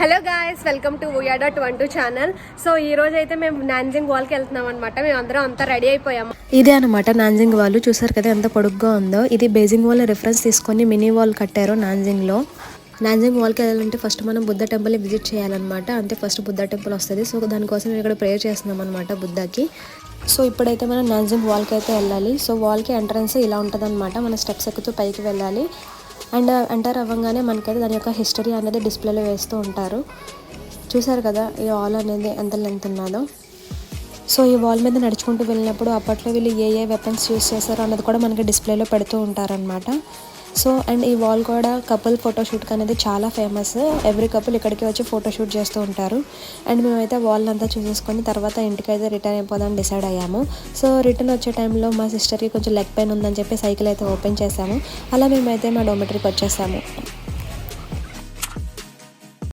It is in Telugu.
Hello guys, welcome to Voya.12 channel. So ఈ రోజు అయితే మేము నాన్జింగ్ వాల్కి వెళ్తున్నాం అనమాట. మేము అందరం అంతా రెడీ అయిపోయాము. ఇదే అనమాట నాన్జింగ్ వాల్. చూసారు కదా ఎంత పొడుగ్గా ఉందో. ఇది బేజింగ్ వాల్ రిఫరెన్స్ తీసుకొని మినీ వాల్ కట్టారు నాన్జింగ్లో. నాన్జింగ్ వాల్కి వెళ్ళాలంటే ఫస్ట్ మనం బుద్ధ టెంపుల్ని విజిట్ చేయాలన్నమాట. అంటే ఫస్ట్ బుద్ధ టెంపుల్ వస్తుంది. సో దానికోసం మేము ఇక్కడ ప్రేయర్ చేస్తున్నాం అనమాట బుద్ధకి. సో ఇప్పుడైతే మనం నాన్జింగ్ వాల్కి అయితే వెళ్ళాలి. సో వాల్కి ఎంట్రన్స్ ఇలా ఉంటుంది అనమాట. మన స్టెప్స్ ఎక్కుతూ పైకి వెళ్ళాలి. అండ్ ఎంటర్ అవ్వగానే మనకైతే దాని యొక్క హిస్టరీ అనేది డిస్ప్లేలో వేస్తూ ఉంటారు. చూసారు కదా ఈ వాల్ అనేది ఎంత లెంత్ ఉన్నదో. సో ఈ వాల్ మీద నడుచుకుంటూ వెళ్ళినప్పుడు అప్పట్లో వీళ్ళు ఏ వెపన్స్ యూస్ చేశారో అన్నది కూడా మనకి డిస్ప్లేలో పెడుతూ ఉంటారనమాట. సో అండ్ ఈ వాల్ కూడా కపుల్ ఫోటోషూట్కి అనేది చాలా ఫేమస్. ఎవ్రీ కపుల్ ఇక్కడికి వచ్చి ఫోటోషూట్ చేస్తూ ఉంటారు. అండ్ మేమైతే వాల్ అంతా చూసేసుకొని తర్వాత ఇంటికైతే రిటర్న్ అయిపోదామని డిసైడ్ అయ్యాము. సో రిటర్న్ వచ్చే టైంలో మా సిస్టర్కి కొంచెం లెగ్ పెయిన్ ఉందని చెప్పి సైకిల్ అయితే ఓపెన్ చేసాము. అలా మేమైతే మా డోమెటరీకి వచ్చేసాము.